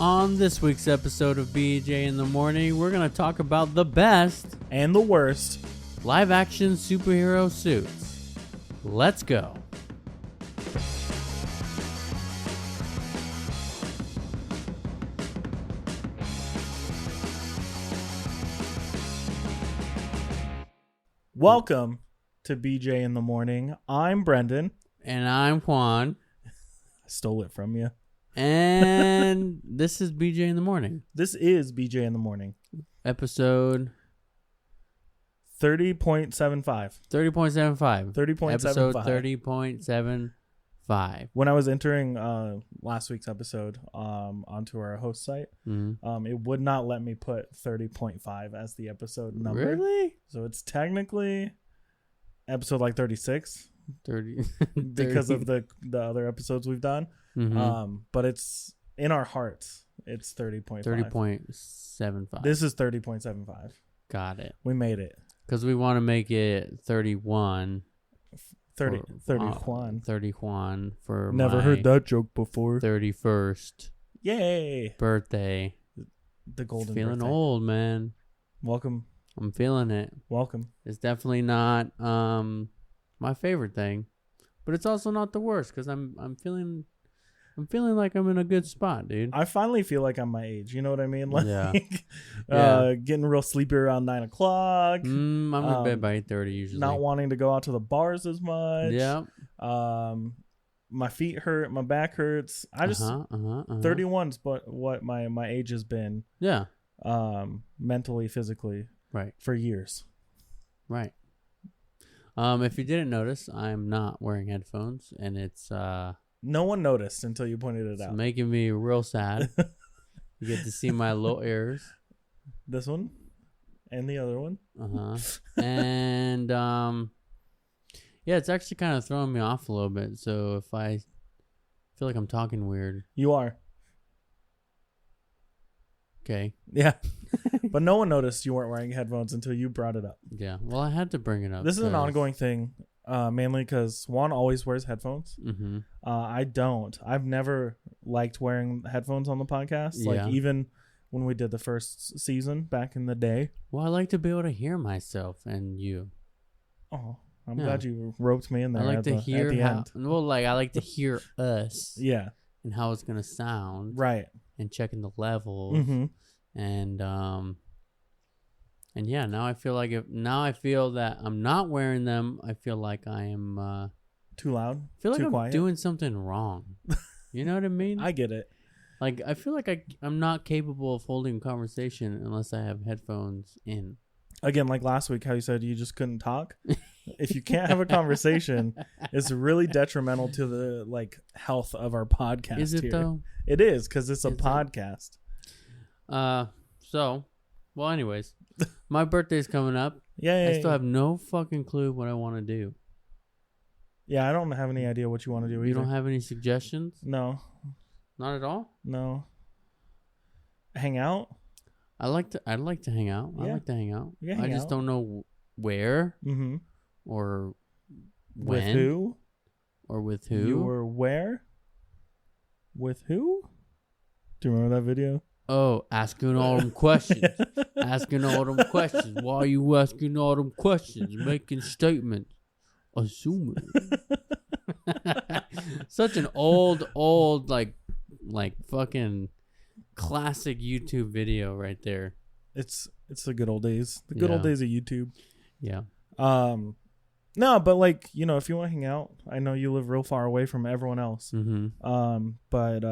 On this week's episode of BJ in the Morning, we're going to talk about the best and the worst live-action superhero suits. Let's go. Welcome to BJ in the Morning. I'm Brendan. And I'm Juan. I stole it from you. And this is BJ in the Morning. This is BJ in the Morning. Episode 30.75. 30.75. 30.75. Episode 30.75. When I was entering last week's episode onto our host site, it would not let me put 30.5 as the episode number. Really? So it's technically episode like 36. 30. Because of the other episodes we've done. But it's in our hearts. It's 30.5. 30.75. This is 30.75. Got it. We made it. Because we want to make it 31. 30 Juan. 30 Juan for Never my heard that joke before. 31st Yay. birthday. The golden Feeling birthday. old, man. Welcome. I'm feeling it. Welcome. It's definitely not my favorite thing, but it's also not the worst because I'm feeling like I'm in a good spot, dude. I finally feel like I'm my age. You know what I mean? Like, yeah. Getting real sleepy around 9 o'clock. I'm in bed by 8:30 usually. Not wanting to go out to the bars as much. Yeah. My feet hurt. My back hurts. I just 31's but what my age has been. Yeah. Mentally, physically. Right. For years. Right. If you didn't notice, I'm not wearing headphones, and it's no one noticed until you pointed it out. Making me real sad. You get to see my little ears. This one and the other one. And yeah, it's actually kind of throwing me off a little bit. So if I feel like I'm talking weird, you are. Okay. Yeah. But no one noticed you weren't wearing headphones until you brought it up. Yeah. Well, I had to bring it up. This is an ongoing thing, mainly because Juan always wears headphones. I don't. I've never liked wearing headphones on the podcast. Yeah. Like even when we did the first season back in the day. Well, I like to be able to hear myself and you. Oh, I'm glad you roped me in there. I like to hear at the end. Well, like I like to hear us. Yeah. And how it's gonna sound. Right. And checking the levels. And yeah, now I feel that I'm not wearing them. I feel like I am too loud. I feel like too I'm quiet. doing something wrong. You know what I mean? I get it. Like I feel like I'm not capable of holding a conversation unless I have headphones in. Again, like last week, how you said you just couldn't talk. If you can't have a conversation, it's really detrimental to the health of our podcast. Is it here. though? It is because it's a podcast. So, well, anyways, my birthday's coming up. Yay. I still have no fucking clue what I want to do. Yeah, I don't have any idea what you want to do either. You don't have any suggestions? No. Not at all? No. Hang out? I'd like to hang out. Yeah. I like to hang out. Yeah, I just don't know where or when. With who? Or with who. You were where? With who? Do you remember that video? Oh, asking all them questions. Asking all them questions. Why are you asking all them questions? Making statements. Assuming. Such an old, like fucking classic YouTube video right there. It's the good old days. The good old days of YouTube. Yeah. No, but if you want to hang out, I know you live real far away from everyone else. But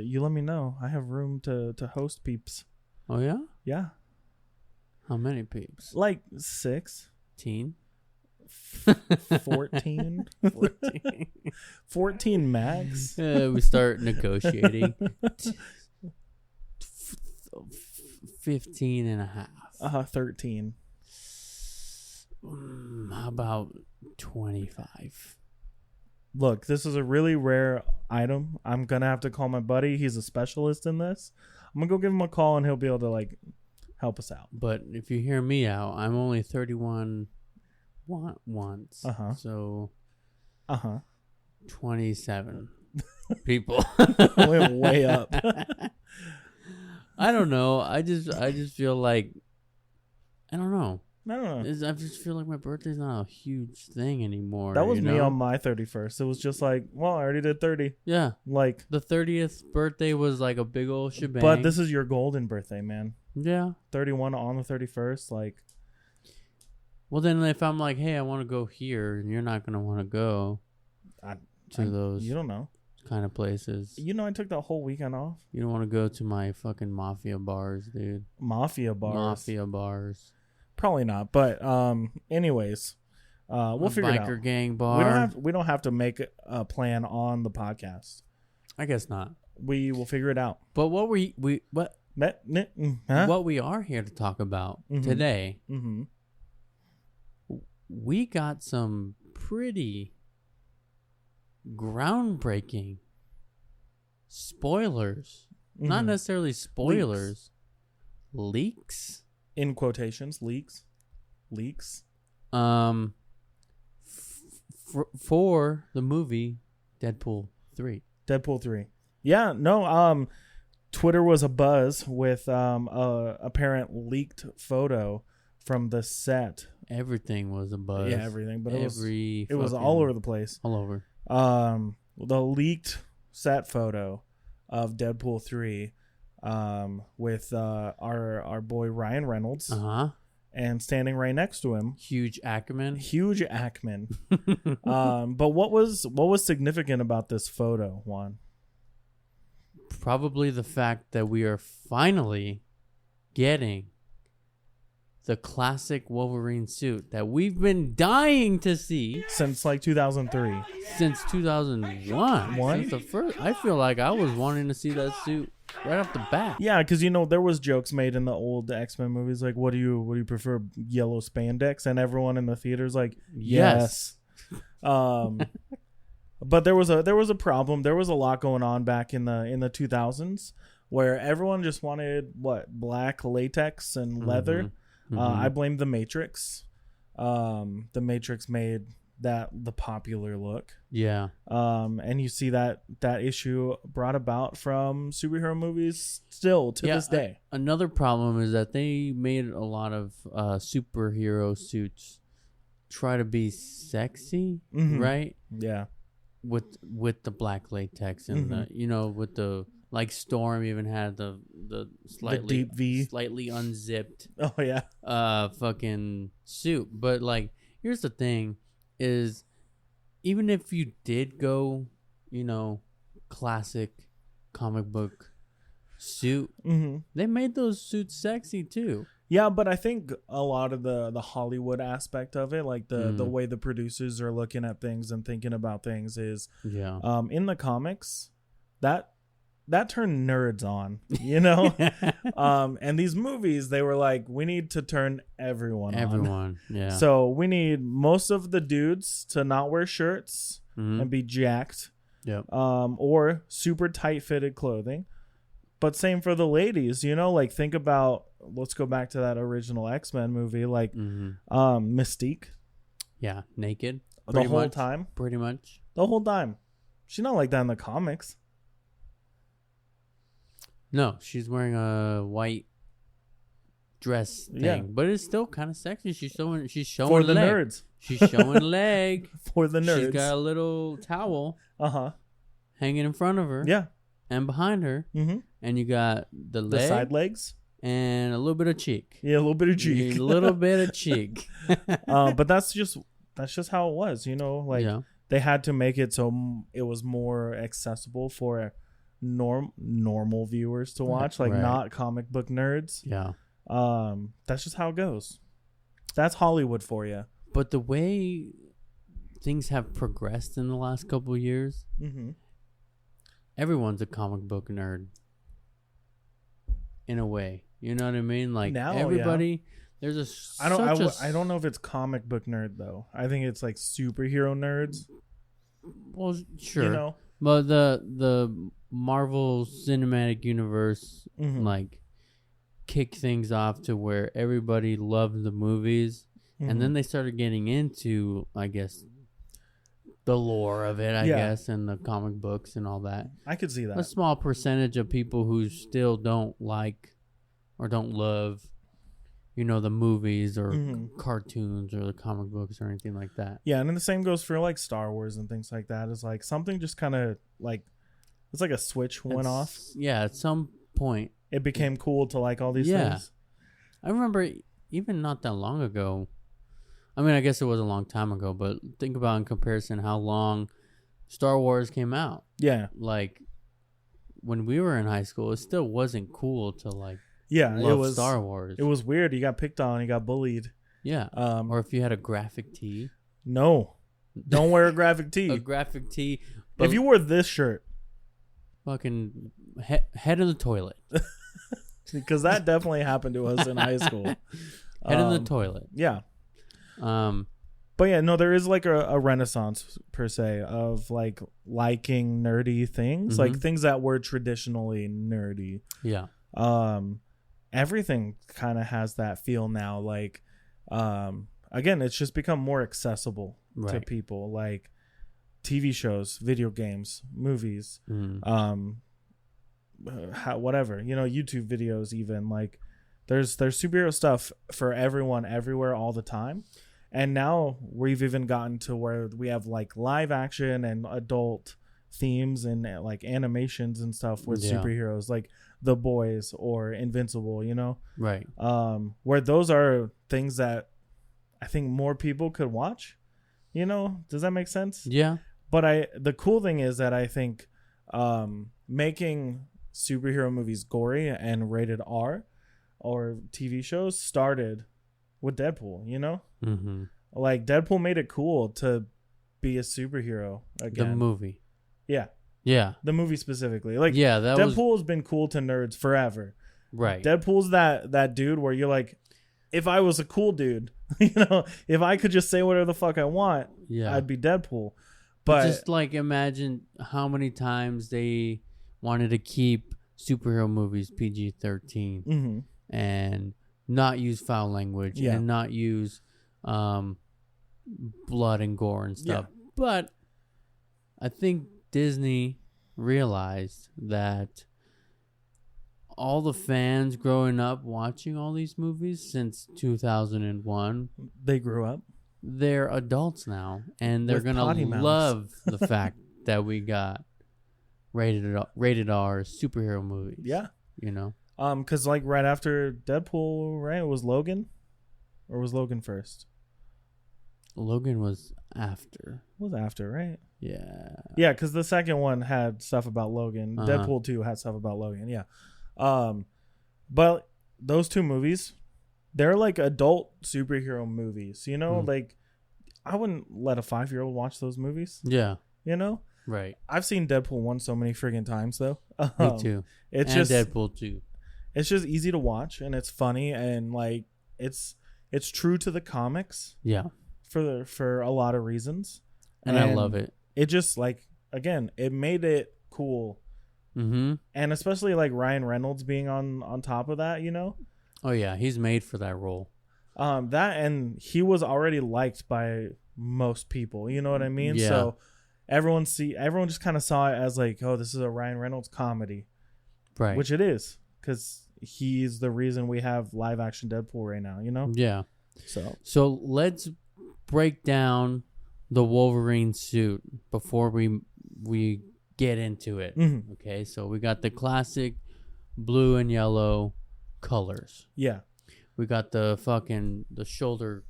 you let me know. I have room to host peeps. Oh yeah? Yeah. How many peeps? 6. 14? 14 max. We start negotiating. 15 and a half. 13. How about 25? Look, this is a really rare item. I'm going to have to call my buddy. He's a specialist in this. I'm going to go give him a call and he'll be able to help us out. But if you hear me out, I'm only 31 once. So 27 people. Went way up. I don't know. I just feel like I don't know. I don't know. I just feel like my birthday's not a huge thing anymore. That was me know? on my 31st. It was just like, well, I already did 30. Yeah. Like the 30th birthday was like a big old shebang. But this is your golden birthday, man. Yeah. 31 on the 31st, like. Well, then if I'm like, hey, I want to go here, and you're not gonna want to go to those. You don't know. Kind of places. You know, I took that whole weekend off. You don't want to go to my fucking mafia bars, dude. Mafia bars. Probably not, but anyways, we'll figure it out. Biker gang bar. We don't have to make a plan on the podcast. I guess not. We will figure it out. But what we are here to talk about today, we got some pretty groundbreaking spoilers. Not necessarily spoilers. Leaks. In quotations, leaks. For the movie Deadpool 3. Yeah, no, Twitter was abuzz with a apparent leaked photo from the set. Everything was a buzz. Yeah, everything, but it was all over the place. All over. The leaked set photo of Deadpool 3 with our boy Ryan Reynolds. And standing right next to him, huge Ackman. But what was significant about this photo, Juan? Probably the fact that we are finally getting the classic Wolverine suit that we've been dying to see since like 2003. Since 2001. Since the first, I feel like I was wanting to see that suit right off the bat. Yeah, because there was jokes made in the old X-Men movies like, what do you prefer, yellow spandex? And everyone in the theater's like, yes. But there was a problem. There was a lot going on back in the 2000s where everyone just wanted black latex and leather. I blame the Matrix. The Matrix made that the popular look. Yeah. And you see that issue brought about from superhero movies still to this day. Another problem is that they made a lot of superhero suits try to be sexy, right? Yeah. With the black latex and the with the like Storm even had the slightly deep V, slightly unzipped. Oh yeah. Fucking suit. But like, here's the thing: is even if you did go, classic comic book suit, they made those suits sexy too. Yeah, but I think a lot of the Hollywood aspect of it, like the way the producers are looking at things and thinking about things, is in the comics that turned nerds on, and these movies, they were like, we need to turn everyone on. Yeah. So we need most of the dudes to not wear shirts and be jacked, or super tight fitted clothing. But same for the ladies, like think about, let's go back to that original X-Men movie, like Mystique. Yeah, naked. The whole time. Pretty much. The whole time. She's not like that in the comics. No, she's wearing a white dress thing, but it's still kind of sexy. She's showing for the leg. Nerds. She's showing leg for the nerds. She's got a little towel hanging in front of her. Yeah. And behind her. And you got the side legs and a little bit of cheek. Yeah, a little bit of cheek. A little bit of cheek. But that's just how it was, they had to make it so it was more accessible for normal viewers to watch, not comic book nerds. Yeah. That's just how it goes. That's Hollywood for you. But the way things have progressed in the last couple of years, everyone's a comic book nerd in a way. You know what I mean? Like now, everybody, there's I don't know if it's comic book nerd though. I think it's like superhero nerds. Well, sure. But the Marvel Cinematic Universe like kicked things off to where everybody loved the movies, and then they started getting into, I guess, the lore of it, I guess, and the comic books and all that. I could see that. A small percentage of people who still don't like or don't love, the movies or cartoons or the comic books or anything like that. Yeah, and then the same goes for like Star Wars and things like that. It's like something just kind of like, it's like a switch went off. Yeah, at some point it became cool to like all these things. I remember even not that long ago. I mean, I guess it was a long time ago, but think about in comparison how long Star Wars came out. Yeah. Like when we were in high school, it still wasn't cool to like love it was Star Wars. It was weird. You got picked on, you got bullied. Yeah. Or if you had a graphic tee. No. Don't wear a graphic tee. A graphic tee. If you wore this shirt, fucking head in the toilet. Because that definitely happened to us in high school. Head in the toilet. Yeah. But yeah, no, there is like a renaissance per se of like liking nerdy things, like things that were traditionally nerdy. Yeah. Everything kind of has that feel now. Like, again, it's just become more accessible to people. Like TV shows, video games, movies, whatever, YouTube videos, even like there's superhero stuff for everyone, everywhere, all the time. And now we've even gotten to where we have like live action and adult themes and like animations and stuff with superheroes like The Boys or Invincible, Right. Where those are things that I think more people could watch, does that make sense? Yeah. But the cool thing is that I think making superhero movies gory and rated R or TV shows started with Deadpool, like Deadpool made it cool to be a superhero again. The movie. Yeah. The movie specifically. Like Deadpool's been cool to nerds forever. Right. Deadpool's that dude where you're like, if I was a cool dude, if I could just say whatever the fuck I want, I'd be Deadpool. But just like imagine how many times they wanted to keep superhero movies PG-13 and not use foul language and not use blood and gore and stuff. Yeah. But I think Disney realized that all the fans growing up watching all these movies since 2001, they grew up. They're adults now, and they're going to love the fact that we got rated R superhero movies. Yeah. Because like right after Deadpool, right? It was Logan? Or was Logan first? Logan was after. It was after, right? Yeah. Yeah, because the second one had stuff about Logan. Deadpool 2 had stuff about Logan, yeah. But those two movies, they're like adult superhero movies, Like, I wouldn't let a 5-year-old watch those movies. Yeah. Right. I've seen Deadpool 1 so many friggin' times, though. Me too. It's and just Deadpool 2. It's just easy to watch, and it's funny, and like it's true to the comics. Yeah. For a lot of reasons. And I love it. It just like, again, it made it cool. And especially like Ryan Reynolds being on top of that, Oh yeah, he's made for that role. That, and he was already liked by most people, you know what I mean? Yeah. So everyone just kind of saw it as like, oh, this is a Ryan Reynolds comedy. Right. Which it is, because he's the reason we have live action Deadpool right now, Yeah. So let's break down the Wolverine suit before we get into it. Okay, so we got the classic blue and yellow colors. Yeah. We got the shoulder.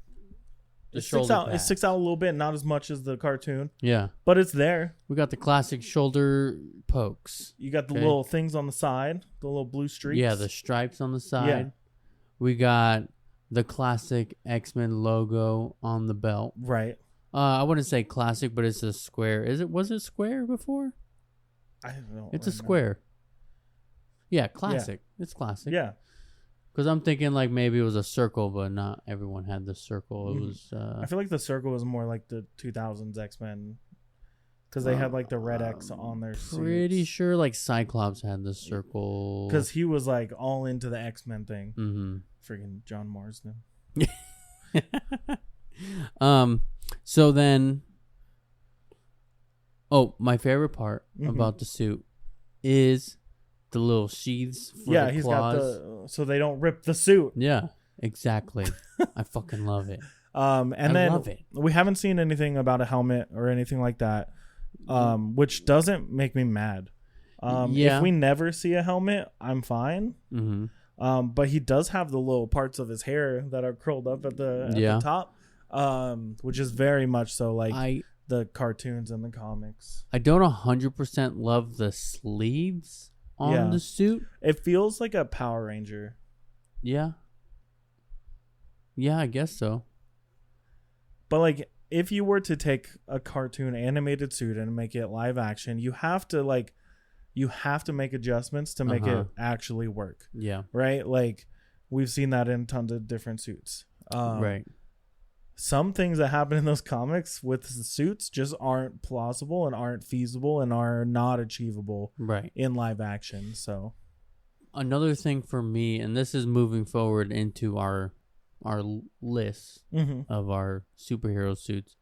It sticks out a little bit, not as much as the cartoon. Yeah. But it's there. We got the classic shoulder pokes. You got the little things on the side, the little blue streaks. Yeah, the stripes on the side. Yeah. We got the classic X-Men logo on the belt. Right. I wouldn't say classic, but it's a square. Was it square before? I don't know. It's a square. Yeah, classic. Yeah. It's classic. Yeah. Because I'm thinking like maybe it was a circle, but not everyone had the circle. It was. I feel like the circle was more like the 2000s X-Men, because they had like the red X on their suits. Pretty sure like Cyclops had the circle. Because he was like all into the X-Men thing. Freaking John Marsden. So then, my favorite part about the suit is the little sheaths for yeah, the he's claws. got the so they don't rip the suit. Yeah, exactly. I fucking love it. And I then love it. we haven't seen anything about a helmet or anything like that, which doesn't make me mad. If we never see a helmet, I'm fine. Mm-hmm. But he does have the little parts of his hair that are curled up at the top, which is very much so like the cartoons and the comics. I don't 100% love the sleeves on the suit. It feels like a Power Ranger. Yeah. Yeah, I guess so. But like, if you were to take a cartoon animated suit and make it live action, you have to make adjustments to make it actually work. Yeah. Right? Like, we've seen that in tons of different suits. Right. Some things that happen in those comics with the suits just aren't plausible and aren't feasible and are not achievable in live action. So another thing for me, and this is moving forward into our list of our superhero suits,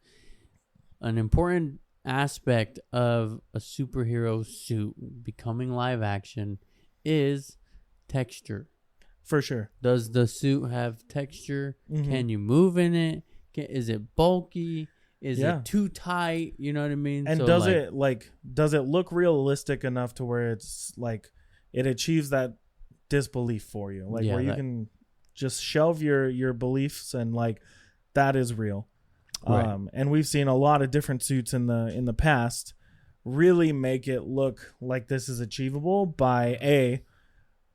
an important aspect of a superhero suit becoming live action is texture. For sure. Does the suit have texture? Can you move in it? Is it bulky? Is it too tight? You know what I mean? And so does it look realistic enough to where it's like it achieves that disbelief for you? Like where you can just shelve your beliefs and like that is real. Right. And we've seen a lot of different suits in the past really make it look like this is achievable by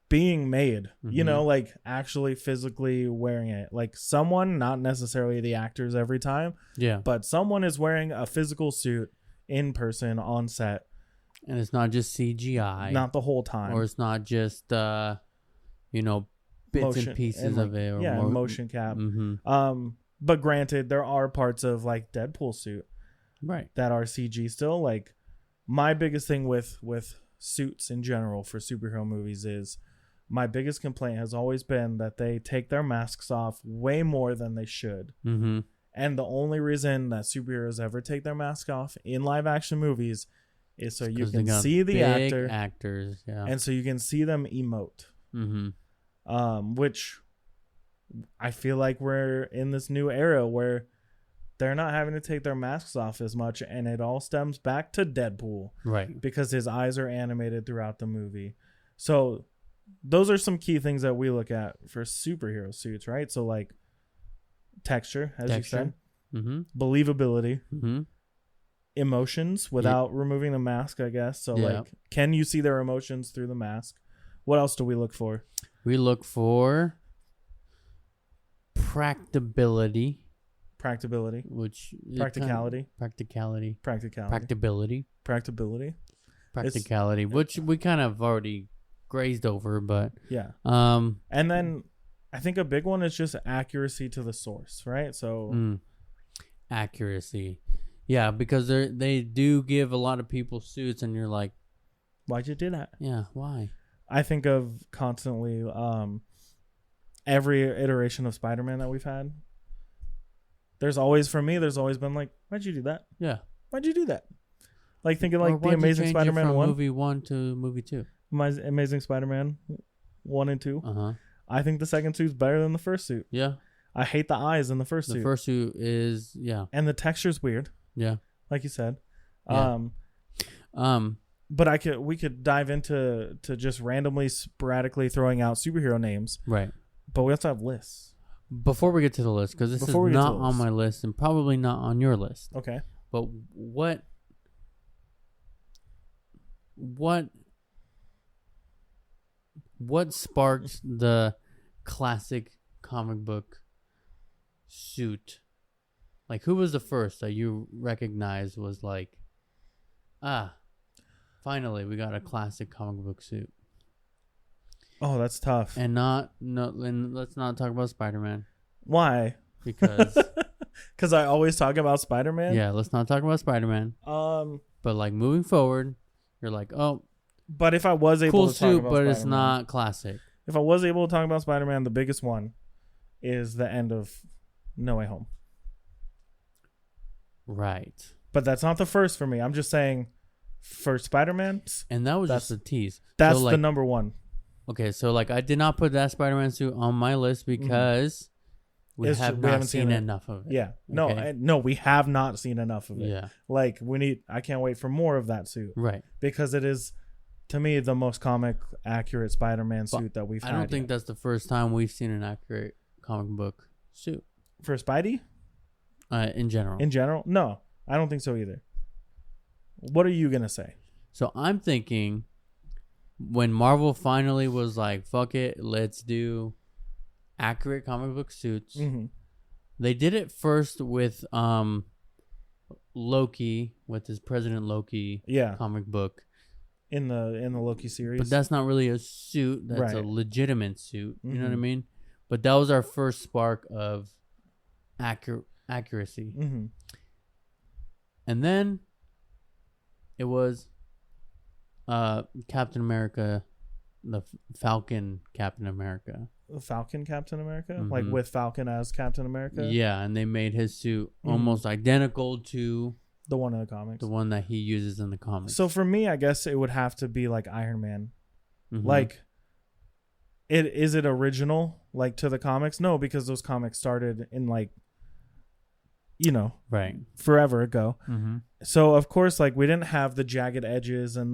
being made, you know, like actually physically wearing it. Like someone, not necessarily the actors every time, but someone is wearing a physical suit in person on set. And it's not just CGI. Not the whole time. Or it's not just, bits and pieces of it. Or motion cap. But granted, there are parts of like Deadpool suit that are CG still. Like my biggest thing with suits in general for superhero movies is my biggest complaint has always been that they take their masks off way more than they should. And the only reason that superheroes ever take their mask off in live action movies is so you can see the actors, and so you can see them emote. Which I feel like we're in this new era where they're not having to take their masks off as much, and it all stems back to Deadpool, right? Because his eyes are animated throughout the movie. So those are some key things that we look at for superhero suits, right? So like texture, as you said, believability, emotions without removing the mask, I guess. So like, can you see their emotions through the mask? What else do we look for? We look for practicality, which practicality, which we kind of already grazed over, but and then I think a big one is just accuracy to the source, right? So accuracy, because they do give a lot of people suits, and you're like, why'd you do that? Yeah, why? I think of constantly every iteration of Spider-Man that we've had. There's always been like, why'd you do that? Yeah, why'd you do that? Like thinking like the Amazing Spider-Man 1, movie 1 to movie 2. My Amazing Spider-Man 1 and 2. I think the second suit's better than the first suit. Yeah, I hate the eyes in the first suit. The first suit is and the texture's weird. Yeah, like you said. But we could dive into just randomly, sporadically throwing out superhero names. Right. But we also have lists. Before we get to the list, because this is not on my list and probably not on your list. Okay. But what sparked the classic comic book suit? Like, who was the first that you recognized was like, finally, we got a classic comic book suit. Oh, that's tough. And let's not talk about Spider-Man. Why? Because I always talk about Spider-Man. Yeah, let's not talk about Spider-Man. But like moving forward, you're like, oh. But if I was able to talk about Spider-Man, it's not classic. If I was able to talk about Spider-Man, the biggest one is the end of No Way Home. Right. But that's not the first for me. I'm just saying, For Spider-Man, and that was just a tease. That's the number one. Okay, so like I did not put that Spider-Man suit on my list because we haven't seen enough of it. Yeah, no, we have not seen enough of it. Yeah, like I can't wait for more of that suit. Right, because it is, to me, the most comic accurate Spider-Man suit that we've had. I don't think that's the first time we've seen an accurate comic book suit for Spidey. In general. In general, no, I don't think so either. What are you gonna say? So I'm thinking, when Marvel finally was like, "Fuck it, let's do accurate comic book suits," they did it first with Loki, with his President Loki comic book in the Loki series. But that's not really a suit; that's a legitimate suit. You know what I mean? But that was our first spark of accuracy, and then it was Captain America, the Falcon Captain America. The Falcon Captain America? Like with Falcon as Captain America? Yeah, and they made his suit almost identical to the one in the comics. The one that he uses in the comics. So for me, I guess it would have to be like Iron Man. Like, is it original, like, to the comics? No, because those comics started in, like, forever ago. So of course, like, we didn't have the jagged edges and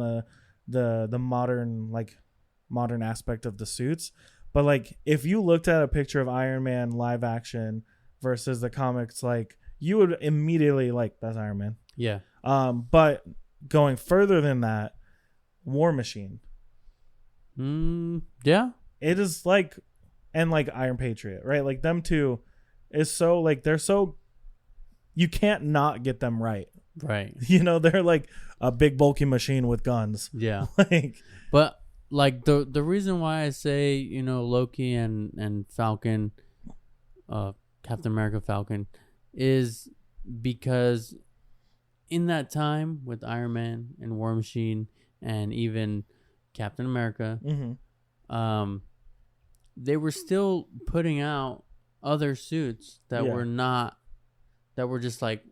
the modern aspect of the suits. But like, if you looked at a picture of Iron Man live action versus the comics, like, you would immediately like, that's Iron Man. Yeah. But going further than that, War Machine. Yeah. It is like, and like Iron Patriot, right? Like, them two is so, like, they're so, you can't not get them right. Right. They're like a big bulky machine with guns. Yeah. But like the reason why I say, Loki and Falcon, Captain America Falcon, is because in that time with Iron Man and War Machine and even Captain America, they were still putting out other suits that were just like,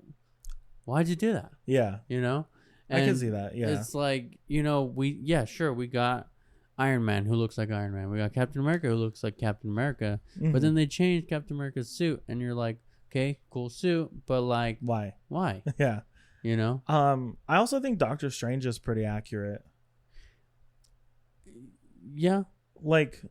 why'd you do that? Yeah. And I can see that. Yeah. It's like, we got Iron Man who looks like Iron Man. We got Captain America who looks like Captain America. But then they changed Captain America's suit and you're like, okay, cool suit, but like, why? Yeah. I also think Doctor Strange is pretty accurate. Yeah. Like,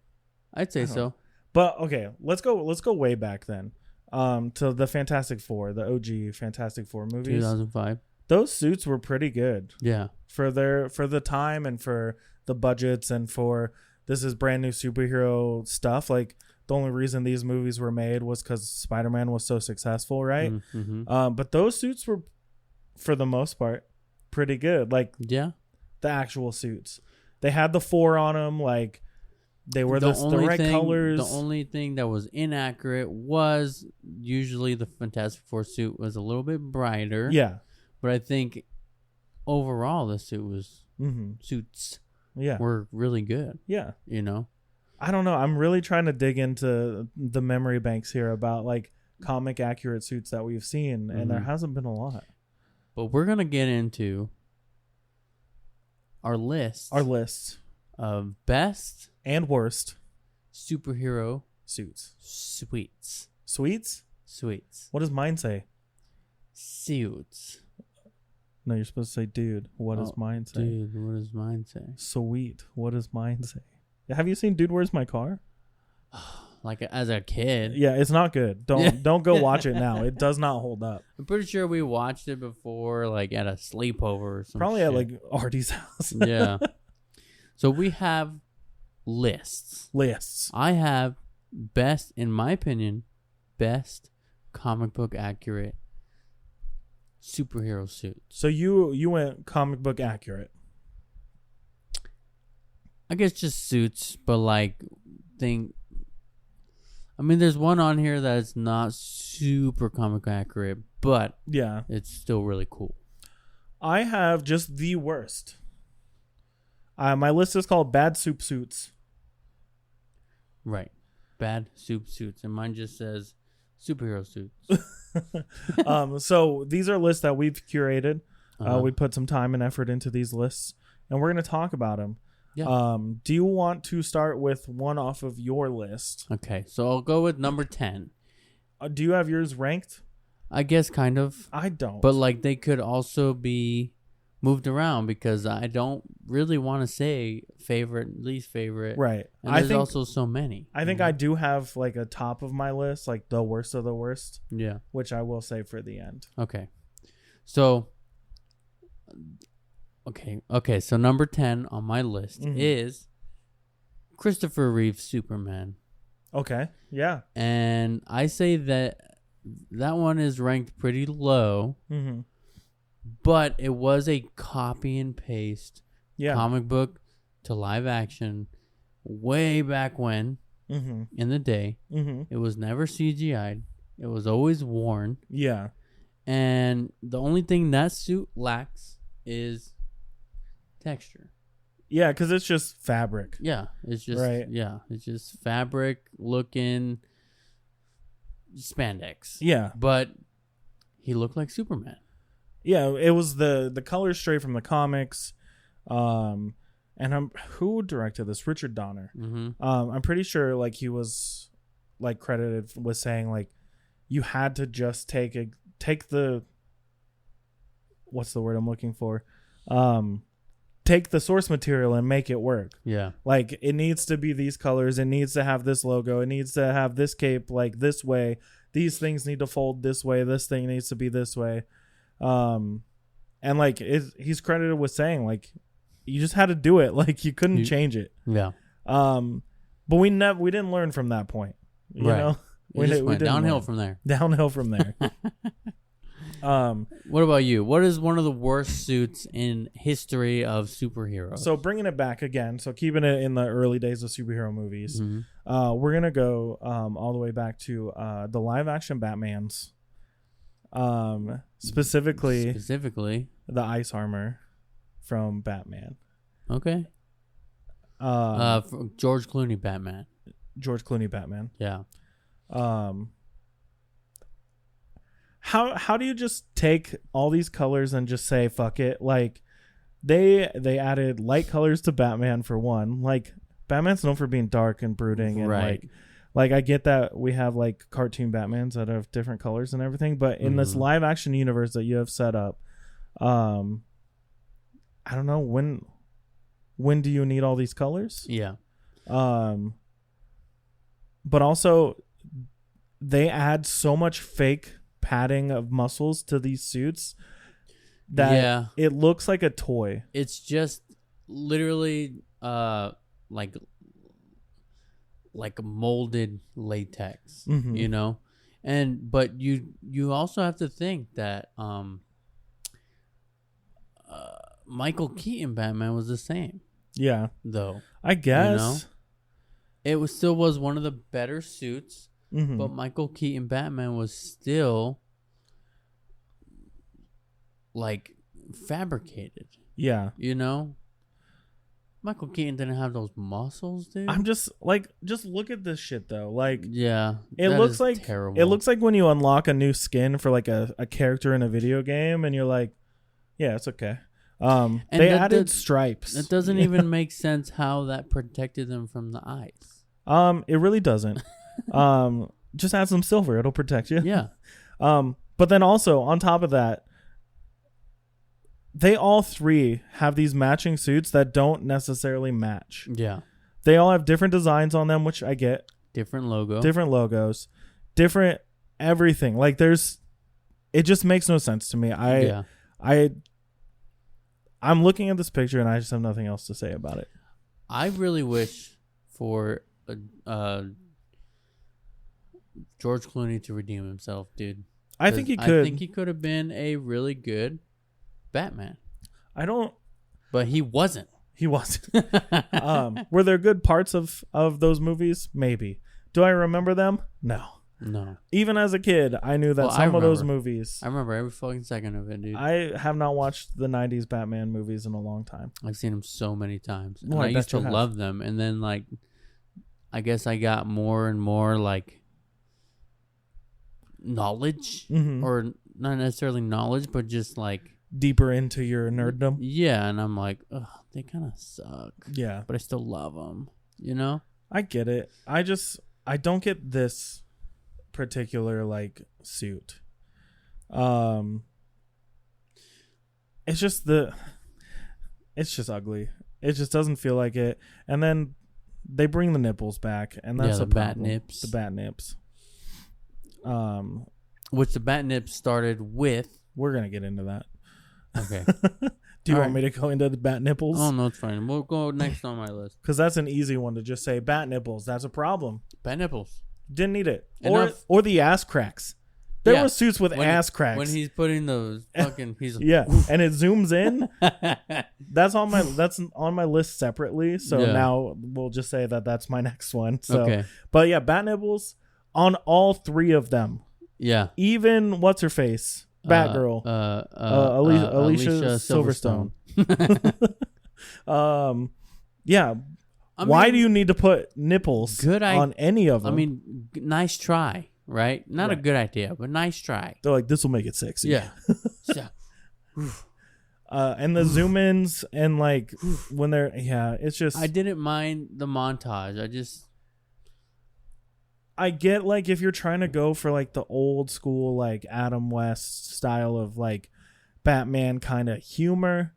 I'd say so. But okay, let's go way back then. To the Fantastic Four, the OG Fantastic Four movies. 2005. Those suits were pretty good. Yeah. For the time and for the budgets and for this is brand new superhero stuff. Like, the only reason these movies were made was because Spider-Man was so successful, right? But those suits were, for the most part, pretty good. Like, the actual suits. They had the 4 on them. Like, they were the right colors. The only thing that was inaccurate was usually the Fantastic Four suit was a little bit brighter. Yeah. But I think overall the suit was suits were really good. Yeah. I don't know. I'm really trying to dig into the memory banks here about like comic accurate suits that we've seen, and there hasn't been a lot. But we're gonna get into our lists of best and worst superhero suits. Suites. What does mine say? Suits. No, you're supposed to say, dude. What does mine say? Dude, what does mine say? Sweet. What does mine say? Have you seen Dude, Where's My Car? Like as a kid. Yeah, it's not good. Don't go watch it now. It does not hold up. I'm pretty sure we watched it before, like at a sleepover or something. Probably at like Artie's house. Yeah. So we have lists. I have best, in my opinion, best comic book accurate superhero suits. So you went comic book accurate. I guess just suits, but like there's one on here that is not super comic accurate, but yeah, it's still really cool. I have just the worst. My list is called Bad Soup Suits. Right. Bad soup suits. And mine just says superhero suits. So these are lists that we've curated. We put some time and effort into these lists, and we're going to talk about them. Yeah. Do you want to start with one off of your list? Okay, so I'll go with number 10. Do you have yours ranked? I guess kind of. I don't. But like they could also be moved around because I don't really want to say favorite, least favorite. Right. And there's also so many. I think I do have like a top of my list, like the worst of the worst. Yeah. Which I will save for the end. Okay. So, so number 10 on my list is Christopher Reeve's Superman. Okay. Yeah. And I say that one is ranked pretty low. Mm-hmm. But it was a copy and paste comic book to live action way back when in the day. Mm-hmm. It was never CGI'd. It was always worn. Yeah. And the only thing that suit lacks is texture. Yeah, because it's just fabric. Yeah. It's just it's just fabric looking spandex. Yeah. But he looked like Superman. Yeah, it was the colors straight from the comics. And who directed this? Richard Donner. Mm-hmm. I'm pretty sure like he was like credited with saying like you had to just take the what's the word I'm looking for? Take the source material and make it work. Yeah. Like it needs to be these colors, it needs to have this logo, it needs to have this cape like this way. These things need to fold this way, this thing needs to be this way. And like he's credited with saying like you just had to do it, like you couldn't change it. Yeah. But we didn't learn from that point. You know? We went downhill from there. Downhill from there. What about you? What is one of the worst suits in history of superheroes? So bringing it back again, so keeping it in the early days of superhero movies, we're gonna go all the way back to the live action Batmans. Specifically the ice armor from Batman. Okay. George Clooney Batman. George Clooney Batman. Yeah. How do you just take all these colors and just say fuck it? Like they added light colors to Batman for one. Like Batman's known for being dark and brooding and like I get that we have like cartoon Batmans that have different colors and everything, but in this live action universe that you have set up, I don't know when do you need all these colors? Yeah. But also they add so much fake padding of muscles to these suits that it looks like a toy. It's just literally like molded latex, you know? But you also have to think that Michael Keaton Batman was the same. Yeah. Though. I guess. You know? It still was one of the better suits, but Michael Keaton Batman was still like fabricated. Yeah. You know? Michael Keaton didn't have those muscles, dude. I'm just look at this shit though. Like, yeah, it looks like terrible. It looks like when you unlock a new skin for like a character in a video game, and you're like, yeah, it's okay. They added stripes. It doesn't even make sense how that protected them from the ice. It really doesn't. Just add some silver; it'll protect you. Yeah. But then also on top of that, they all three have these matching suits that don't necessarily match. Yeah. They all have different designs on them, which I get. Different logos. Different everything. Like it just makes no sense to me. I'm looking at this picture and I just have nothing else to say about it. I really wish for George Clooney to redeem himself, dude. I think he could. I think he could have been a really good Batman. But he wasn't. He wasn't. Were there good parts of those movies? Maybe. Do I remember them? No. Even as a kid, I knew that some of those movies. I remember every fucking second of it, dude. I have not watched the 90s Batman movies in a long time. I've seen them so many times. And I used to love them. And then, like, I guess I got more and more, like, knowledge. Or not necessarily knowledge, but just, like, deeper into your nerddom. Yeah, and I'm like, ugh, they kind of suck. Yeah. But I still love them, you know? I get it. I don't get this particular, like, suit. It's just ugly. It just doesn't feel like it. And then they bring the nipples back, and that's the a bat problem. nips. The bat nips. Which the bat nips started with. We're gonna get into that. Okay. Do you want me to go into the bat nipples? Oh no, it's fine. We'll go next on my list. Because that's an easy one to just say bat nipples. That's a problem. Bat nipples. Didn't need it. Enough. Or the ass cracks. There were suits with ass cracks. When he's putting those fucking, he's yeah, and it zooms in. That's on my list separately. So now we'll just say that's my next one. So, okay. But yeah, bat nipples on all three of them. Yeah. Even what's her face, Batgirl, Alicia Silverstone. Yeah. Why do you need to put nipples on any of them? I mean, nice try. Right? Not a good idea, but nice try. They're like, this will make it sexy. Yeah. And the zoom ins and like when they're, it's just. I didn't mind the montage. I get like if you're trying to go for like the old school, like Adam West style of like Batman kind of humor,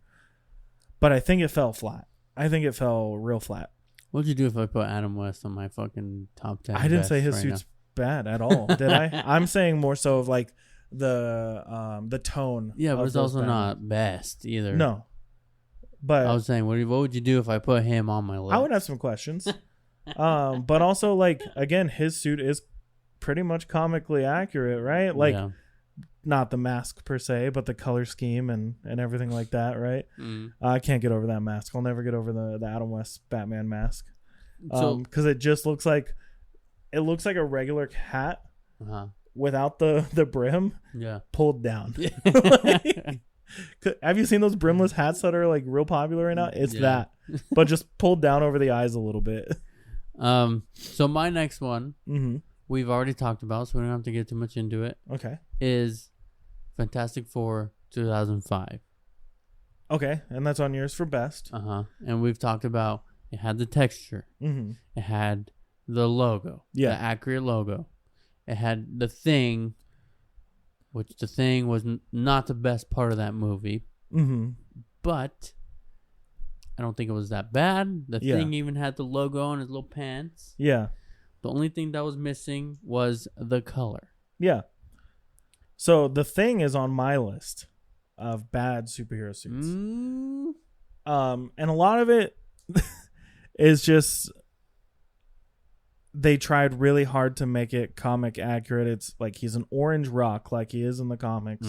but I think it fell flat. I think it fell real flat. What'd you do if I put Adam West on my fucking top 10? I didn't say his suit's bad at all, did I? I'm saying more so of like the tone. Yeah, but it's also not best either. No, but I was saying, what would you do if I put him on my list? I would have some questions. But also like again, his suit is pretty much comically accurate, right? Like not the mask per se, but the color scheme and everything like that, right? I can't get over that mask. I'll never get over the Adam West Batman mask, because it just looks like. It looks like a regular hat without the brim pulled down. Have you seen those brimless hats that are like real popular right now? It's that, but just pulled down over the eyes a little bit. So my next one, we've already talked about, so we don't have to get too much into it. Okay. Is Fantastic Four 2005. Okay, and that's on yours for best. And we've talked about it had the texture. It had the logo, the accurate logo. It had the Thing, which the Thing was not the best part of that movie. But I don't think it was that bad. The Thing even had the logo on his little pants. Yeah. The only thing that was missing was the color. Yeah. So the Thing is on my list of bad superhero suits. And a lot of it is just... They tried really hard to make it comic accurate. It's like he's an orange rock like he is in the comics.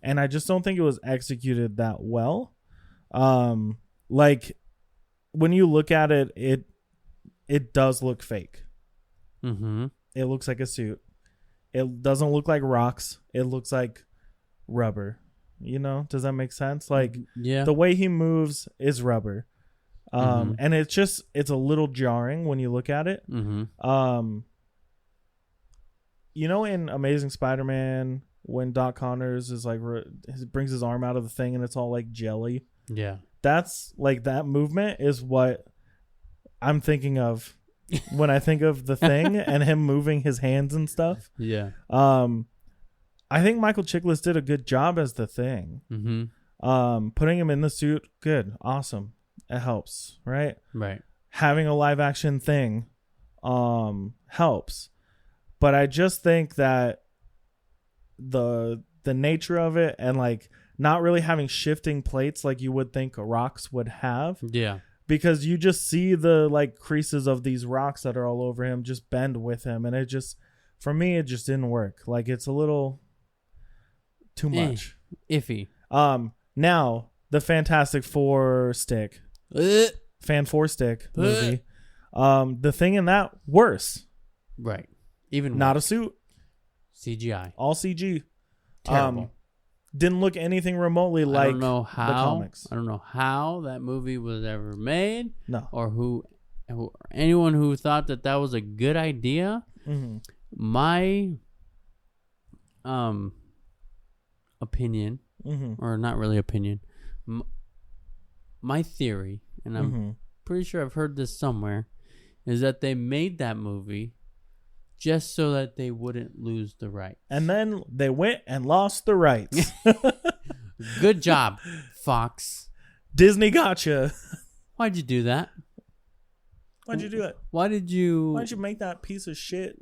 And I just don't think it was executed that well. Like when you look at it, it does look fake. It looks like a suit. It doesn't look like rocks. It looks like rubber. You know, does that make sense? Like the way he moves is rubber. And it's a little jarring when you look at it. You know, in Amazing Spider-Man, when Doc Connors is like, brings his arm out of the Thing and it's all like jelly. Yeah. That's like, that movement is what I'm thinking of when I think of the Thing and him moving his hands and stuff. Yeah. I think Michael Chiklis did a good job as the Thing. Putting him in the suit, good, awesome. It helps, right? Right. Having a live action Thing helps. But I just think that the nature of it and like not really having shifting plates like you would think rocks would have. Yeah. Because you just see the like creases of these rocks that are all over him just bend with him, and it just, for me, it just didn't work. Like it's a little too much. Iffy. Now the Fantastic Four stick. Fan 4 stick movie. The Thing in that worse. Right. Even not worse. A suit. CGI. All CG. Terrible. Didn't look anything remotely like the comics. I don't know how that movie was ever made. No. Or anyone who thought that was a good idea. My opinion or not really opinion. My theory, and I'm pretty sure I've heard this somewhere, is that they made that movie just so that they wouldn't lose the rights. And then they went and lost the rights. Good job, Fox. Disney gotcha. Why'd you do that? Why'd you do that? Why'd you make that piece of shit?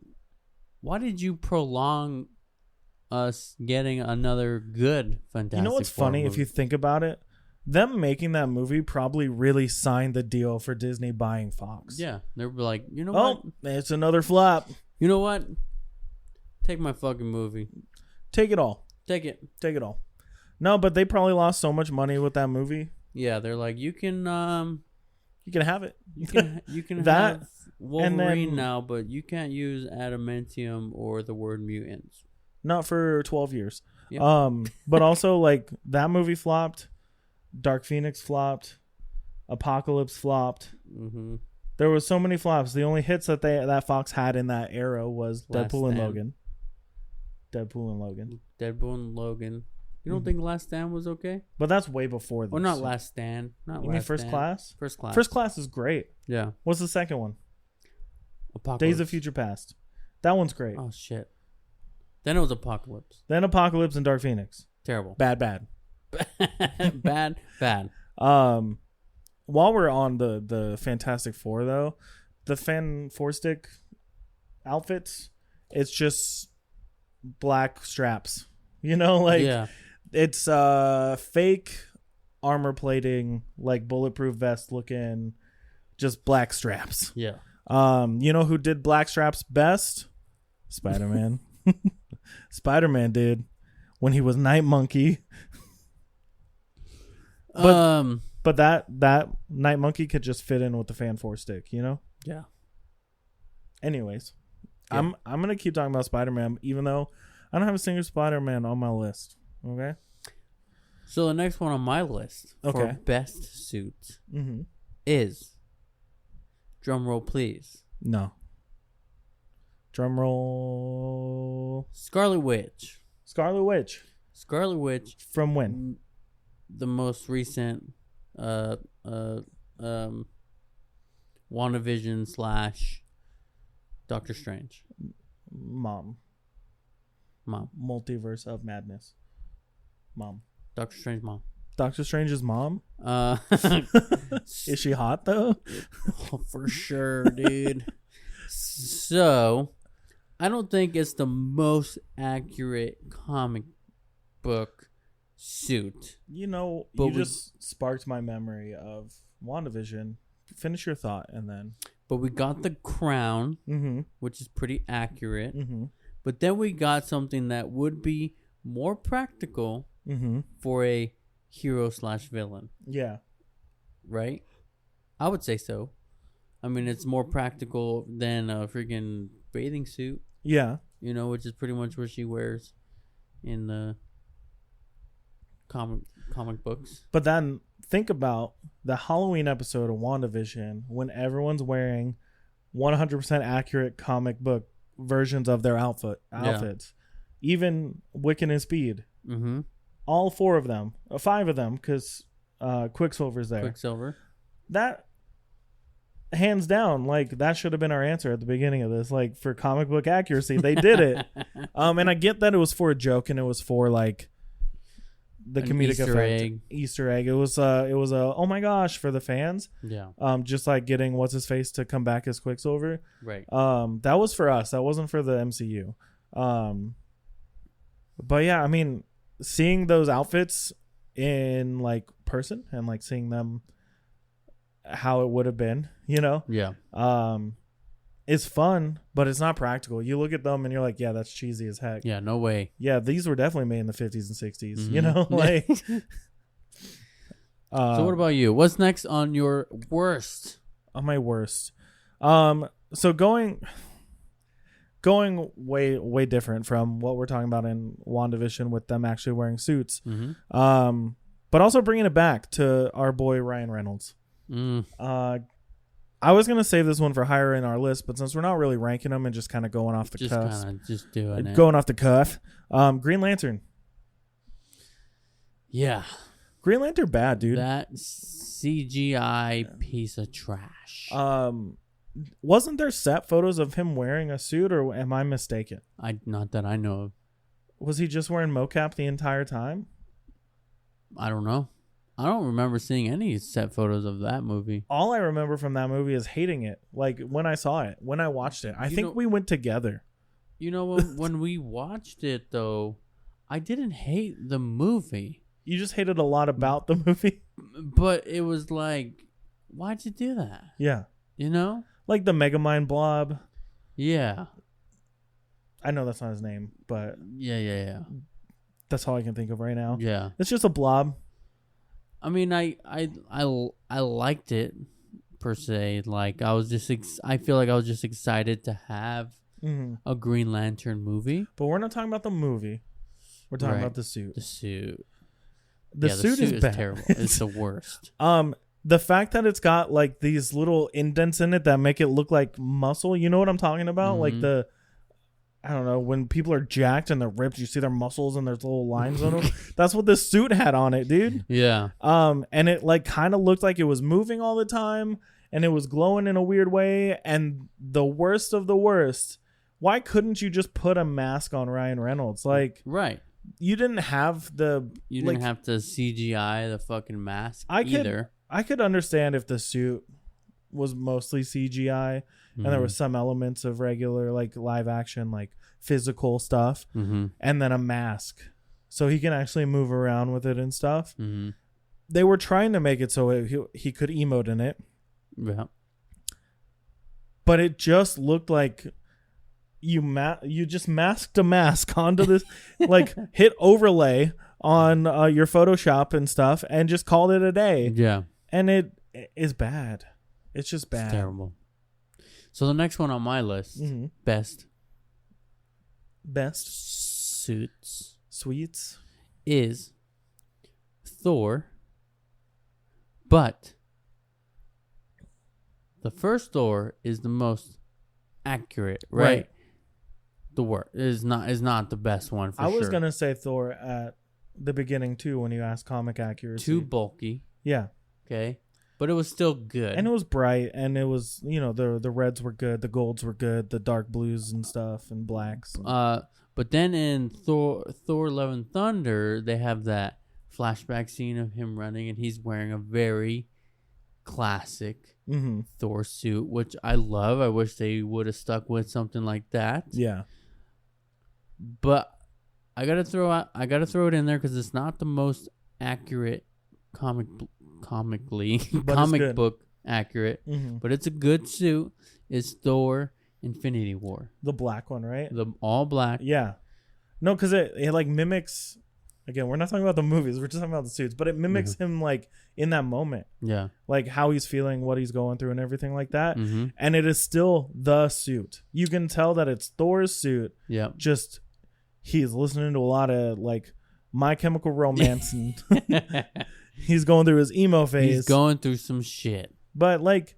Why did you prolong us getting another good Fantastic Four? You know what's funny movie? if you think about it? Them making that movie probably really signed the deal for Disney buying Fox. Yeah. They were like, you know what? Oh, it's another flop. You know what? Take my fucking movie. Take it all. Take it. Take it all. No, but they probably lost so much money with that movie. Yeah, they're like, you can have it. You can that have Wolverine now, but you can't use adamantium or the word mutants. Not for 12 years. Yep. But also like that movie flopped. Dark Phoenix flopped. Apocalypse flopped. Mm-hmm. There was so many flops. The only hits that Fox had in that era was Deadpool and Logan. Deadpool and Logan. You don't think Last Stand was okay? But that's way before this. Or not Last Stand. You mean First Class? First Class. First Class is great. Yeah. What's the second one? Apocalypse. Days of Future Past. That one's great. Oh, shit. Then it was Apocalypse. Then Apocalypse and Dark Phoenix. Terrible. Bad. Bad. While we're on the Fantastic Four, though, the Fan Four Stick outfits, it's just black straps. You know, like... Yeah. It's fake armor plating, like bulletproof vest looking, just black straps. Yeah. You know who did black straps best? Spider-Man. Spider-Man did when he was Night Monkey. But that Night Monkey could just fit in with the Fan Four Stick, you know? Yeah. Anyways, yeah. I'm gonna keep talking about Spider-Man, even though I don't have a single Spider-Man on my list. Okay. So the next one on my list for best suit is, drum roll please. No. Drum roll. Scarlet Witch. Scarlet Witch. Scarlet Witch. From when? The most recent WandaVision / Doctor Strange. Mom. Multiverse of Madness. Mom. Doctor Strange's mom. Doctor Strange's mom? Is she hot, though? Oh, for sure, dude. So, I don't think it's the most accurate comic book suit. You know, but you just sparked my memory of WandaVision. Finish your thought, and then... But we got the crown, which is pretty accurate. But then we got something that would be more practical for a hero / villain. Yeah. Right? I would say so. I mean, it's more practical than a freaking bathing suit. Yeah. You know, which is pretty much what she wears in the comic books. But then think about the Halloween episode of WandaVision when everyone's wearing 100% accurate comic book versions of their outfits. Yeah. Even Wiccan and Speed. All 4 of them. 5 of them, because Quicksilver's there. Quicksilver. That, hands down, like, that should have been our answer at the beginning of this. Like, for comic book accuracy, they did it. And I get that it was for a joke and it was for, like, the comedic effect. Easter egg. It was a oh my gosh for the fans. Yeah. Just like getting what's his face to come back as Quicksilver. Right. That was for us. That wasn't for the MCU. But yeah, I mean, seeing those outfits in like person and like seeing them how it would have been, you know? Yeah. It's fun, but it's not practical. You look at them and you're like, yeah, that's cheesy as heck. Yeah, no way. Yeah, these were definitely made in the 50s and 60s, you know? Like so what about you? What's next on your worst? On my worst. So going way different from what we're talking about in WandaVision with them actually wearing suits. But also bringing it back to our boy Ryan Reynolds. I was going to save this one for higher in our list, but since we're not really ranking them and just kind of going off the cuff. Just doing it. Going off the cuff. Green Lantern. Yeah. Green Lantern bad, dude. That CGI piece of trash. Wasn't there set photos of him wearing a suit, or am I mistaken? Not that I know of. Was he just wearing mocap the entire time? I don't know. I don't remember seeing any set photos of that movie. All I remember from that movie is hating it. Like when I saw it, when I watched it, I think we went together. You know, when we watched it though, I didn't hate the movie. You just hated a lot about the movie? But it was like, why'd you do that? Yeah. You know? Like the Megamind blob. Yeah. I know that's not his name, but... Yeah. That's all I can think of right now. Yeah. It's just a blob. I mean, I liked it, per se. Like, I was just... I feel like I was just excited to have a Green Lantern movie. But we're not talking about the movie. We're talking about the suit. The suit. The suit is bad. Terrible. It's the worst. The fact that it's got like these little indents in it that make it look like muscle, you know what I'm talking about? Like I don't know, when people are jacked and they're ripped, you see their muscles and there's little lines on them. That's what this suit had on it, dude. Yeah. And it like kind of looked like it was moving all the time and it was glowing in a weird way. And the worst of the worst, why couldn't you just put a mask on Ryan Reynolds? Like, right. You didn't have to CGI the fucking mask either. I could understand if the suit was mostly CGI and there was some elements of regular like live action, like physical stuff, and then a mask so he can actually move around with it and stuff. They were trying to make it so he could emote in it. Yeah. But it just looked like you just masked a mask onto this, like hit overlay on your Photoshop and stuff and just called it a day. Yeah. And it is bad. It's just bad. It's terrible. So the next one on my list, best suits is Thor. But the first Thor is the most accurate, right? The word is not the best one for sure. I was gonna say Thor at the beginning too when you asked comic accuracy. Too bulky. Yeah. Okay. But it was still good. And it was bright and it was, you know, the reds were good, the golds were good, the dark blues and stuff and blacks. But then in Thor Love and Thunder, they have that flashback scene of him running and he's wearing a very classic Thor suit, which I love. I wish they would have stuck with something like that. Yeah. But I gotta throw it in there because it's not the most accurate comic book accurate, but it's a good suit. It's Thor Infinity War, the black one, right? The all black. Yeah. No, because it like mimics. Again, we're not talking about the movies. We're just talking about the suits, but it mimics him like in that moment. Yeah. Like how he's feeling, what he's going through, and everything like that. And it is still the suit. You can tell that it's Thor's suit. Yeah. Just he's listening to a lot of like My Chemical Romance and he's going through his emo phase. He's going through some shit. But like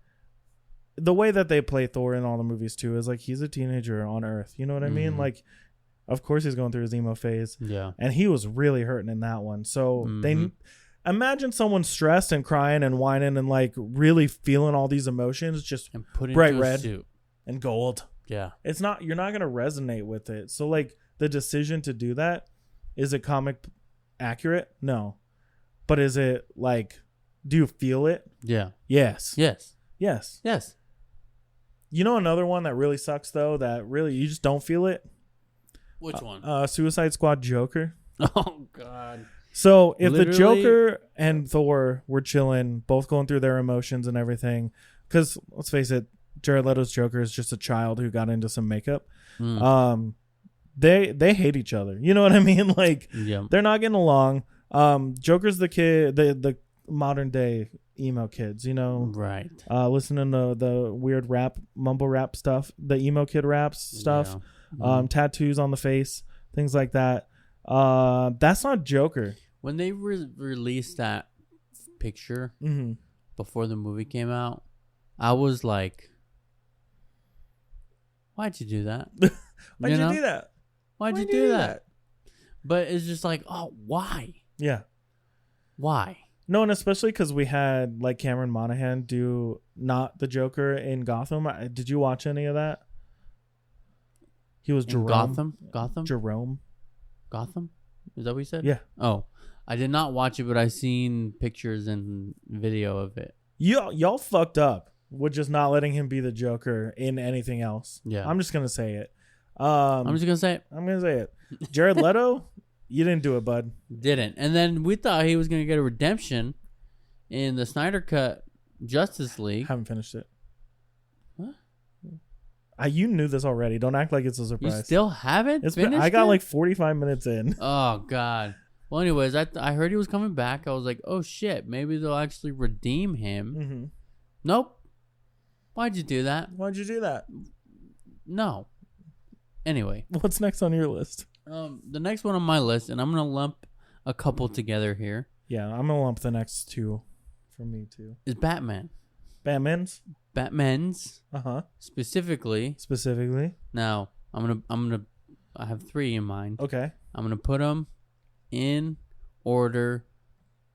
the way that they play Thor in all the movies too is like he's a teenager on Earth. You know what I mean? Like, of course he's going through his emo phase. Yeah. And he was really hurting in that one. So they imagine someone stressed and crying and whining and like really feeling all these emotions, just and put bright red suit. And gold. Yeah. It's not, you're not going to resonate with it. So like the decision to do that, is it comic accurate? No. But is it like, do you feel it? Yeah. Yes. Yes. Yes. Yes. You know another one that really sucks though, that really you just don't feel it? Which one? Suicide Squad Joker. Oh God. So if the Joker and Thor were chilling, both going through their emotions and everything, because let's face it, Jared Leto's Joker is just a child who got into some makeup. They hate each other. You know what I mean? Like they're not getting along. Joker's the kid, the modern day emo kids, you know, right? Listening to the weird mumble rap stuff, the emo kid raps stuff, tattoos on the face, things like that. That's not Joker. When they released that picture before the movie came out, I was like, "Why'd you do that? Why'd you do that? Why'd you do that?" But it's just like, oh, why? Yeah. Why? No, and especially because we had like Cameron Monaghan do not the Joker in Gotham. Did you watch any of that? He was Jerome. Gotham? Jerome. Gotham? Is that what you said? Yeah. Oh, I did not watch it, but I seen pictures and video of it. Y'all fucked up with just not letting him be the Joker in anything else. Yeah. I'm just gonna say it. I'm just gonna say it. I'm gonna say it. Jared Leto, you didn't do it, bud. Didn't. And then we thought he was gonna get a redemption in the Snyder Cut Justice League. Haven't finished it. What? You knew this already. Don't act like it's a surprise. You still haven't finished I got it? like 45 minutes in. Oh God. Well, anyways, I heard he was coming back. I was like, oh shit, maybe they'll actually redeem him. Mm-hmm. Nope. Why'd you do that? Why'd you do that? No. Anyway, what's next on your list? The next one on my list, and I'm gonna lump a couple together here. Yeah, I'm gonna lump the next two for me too. Is Batman. Batman's. Specifically. Now, I have 3 in mind. Okay. I'm gonna put them in order,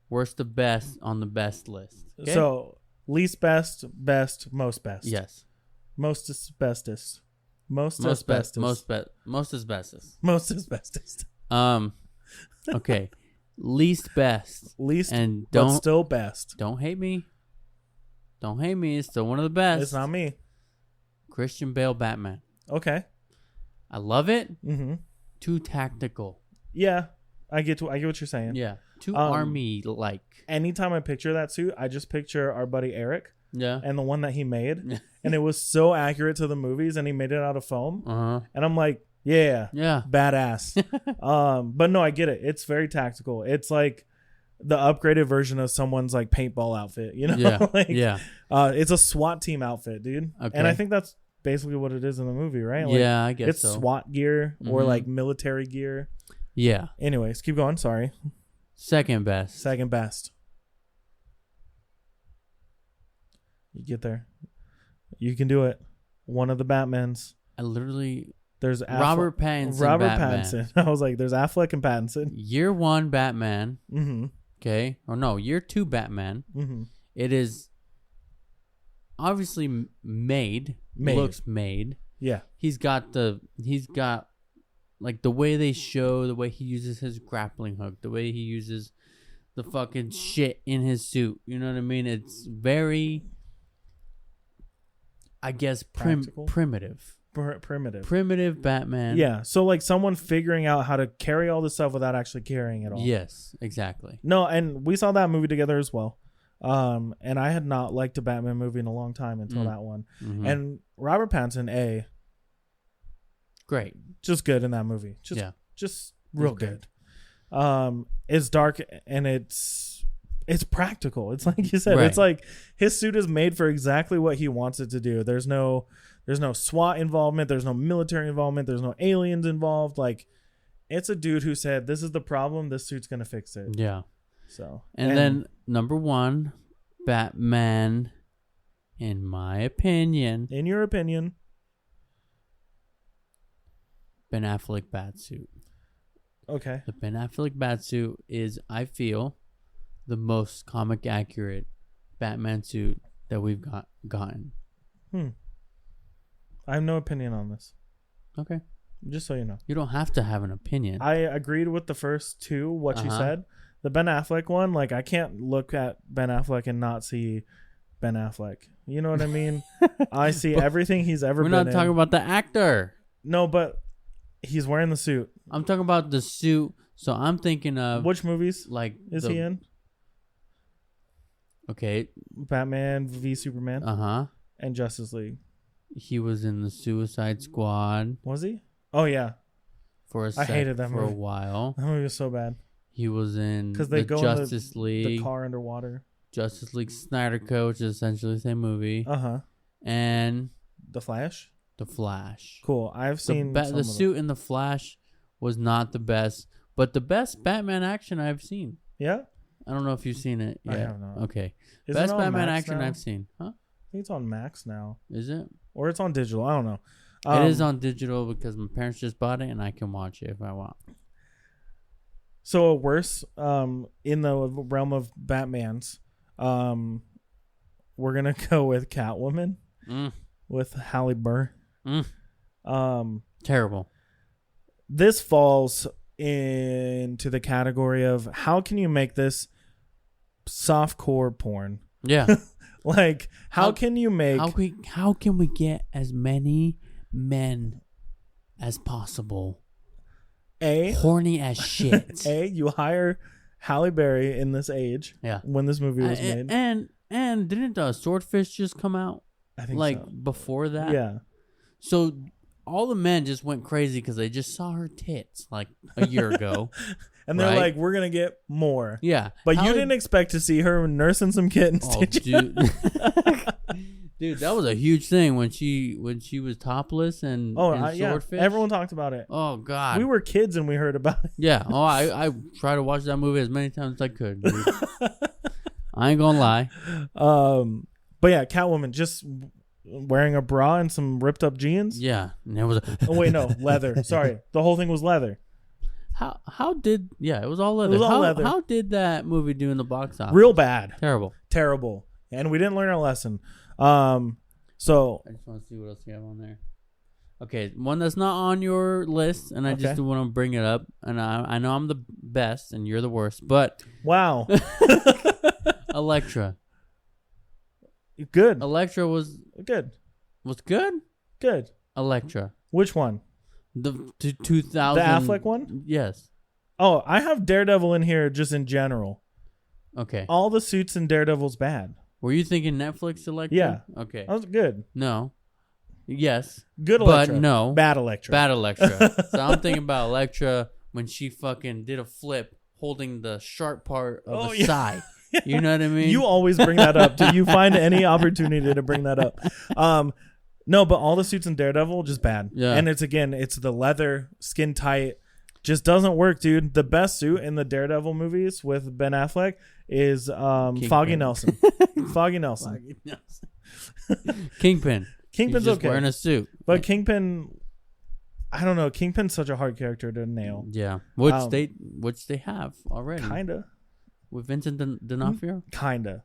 worst to best on the best list. Okay? So least best, best, most best. Yes. Most asbestos. Most asbestos. Okay. Least best. And don't, but still best. Don't hate me. It's still one of the best. It's not me. Christian Bale Batman. Okay. I love it. Mm-hmm. Too tactical. Yeah. I get what you're saying. Yeah. Too army-like. Anytime I picture that suit, I just picture our buddy Eric. Yeah. And the one that he made. And it was so accurate to the movies, and he made it out of foam. Uh-huh. And I'm like, yeah. Badass. But no, I get it. It's very tactical. It's like the upgraded version of someone's like paintball outfit, you know? Yeah. It's a SWAT team outfit, dude. Okay. And I think that's basically what it is in the movie, right? Like, yeah, I guess it's SWAT gear or like military gear. Yeah. Anyways, keep going. Sorry. Second best. You get there. You can do it. One of the Batmans. There's Robert Pattinson. I was like, there's Affleck and Pattinson. Year 1 Batman. Mm-hmm. Okay. Or no, year 2 Batman. Mm-hmm. It is obviously made. Looks made. Yeah. He's got like the way they show, the way he uses his grappling hook, the way he uses the fucking shit in his suit. You know what I mean? It's very, I guess, primitive. Primitive Batman. Yeah. So like someone figuring out how to carry all this stuff without actually carrying it all. Yes, exactly. No, and we saw that movie together as well. And I had not liked a Batman movie in a long time until that one. Mm-hmm. And Robert Pattinson, great. Just good in that movie. Just real good. It's dark and it's practical. It's like you said, It's like his suit is made for exactly what he wants it to do. There's no SWAT involvement. There's no military involvement. There's no aliens involved. Like, it's a dude who said, this is the problem. This suit's going to fix it. Yeah. So, and then number 1, Batman, in my opinion. In your opinion. Ben Affleck Batsuit. Okay. The Ben Affleck Batsuit is, I feel, the most comic accurate Batman suit that we've gotten. I have no opinion on this. Okay. Just so you know. You don't have to have an opinion. I agreed with the first 2, what you said. The Ben Affleck one, like, I can't look at Ben Affleck and not see Ben Affleck. You know what I mean? I see everything he's ever been in. We're not talking about the actor. No, but he's wearing the suit. I'm talking about the suit. So I'm thinking of... Which movies like is he in? Okay. Batman v Superman. Uh-huh. And Justice League. He was in the Suicide Squad. Was he? Oh, yeah. I hated that movie. For a while. That movie was so bad. He was in the Justice League. The car underwater. Justice League Snyder Cut, which is essentially the same movie. Uh-huh. And... The Flash? The Flash. Cool. I've seen the suit in The Flash was not the best, but the best Batman action I've seen. Yeah? I don't know if you've seen it yet. I have not. Okay. Best Batman action now? I've seen. Huh? I think it's on Max now. Is it? Or it's on digital. I don't know. It is on digital because my parents just bought it and I can watch it if I want. So a worse in the realm of Batman's, we're gonna go with Catwoman with Halle Berry. Terrible. This falls into the category of how can you make this softcore porn? Yeah. Like how can you make how can we get as many men as possible horny as shit? You hire Halle Berry in this age. Yeah. When this movie was made. And didn't Swordfish just come out? I think like so. Before that? Yeah. So all the men just went crazy because they just saw her tits like a year ago. And they're like, we're going to get more. Yeah. But you didn't expect to see her nursing some kittens, did you? Dude. Dude, that was a huge thing when she was topless and Swordfish. Yeah. Everyone talked about it. Oh, God. We were kids and we heard about it. Yeah. Oh, I tried to watch that movie as many times as I could. Dude. I ain't going to lie. But yeah, Catwoman just wearing a bra and some ripped up jeans. Yeah. And it was oh, wait, no. Leather. Sorry. The whole thing was leather. It was all leather. It was all leather. How did that movie do in the box office? Real bad. Terrible. And we didn't learn our lesson. So I just want to see what else you have on there. Okay, one that's not on your list, and I just want to bring it up. And I know I'm the best, and you're the worst, but wow, Elektra. Good. Elektra was good. Was good. Good. Elektra. Which one? The 2000. The Affleck one? Yes. Oh, I have Daredevil in here just in general. Okay. All the suits in Daredevil's bad. Were you thinking Netflix Elektra? Yeah. Okay. That was good. No. Yes. Good Elektra. But no. Bad Elektra. Bad Elektra. So I'm thinking about Elektra when she fucking did a flip holding the sharp part of the side. You know what I mean? You always bring that up. Do you find any opportunity to bring that up? No, but all the suits in Daredevil just bad. Yeah. And it's the leather, skin tight. Just doesn't work, dude. The best suit in the Daredevil movies with Ben Affleck is Foggy Nelson. Foggy Nelson. Kingpin. Kingpin's just okay. Wearing a suit. But Kingpin, I don't know. Kingpin's such a hard character to nail. Yeah. Which they have already. Kinda. With Vincent D'Onofrio? Kinda.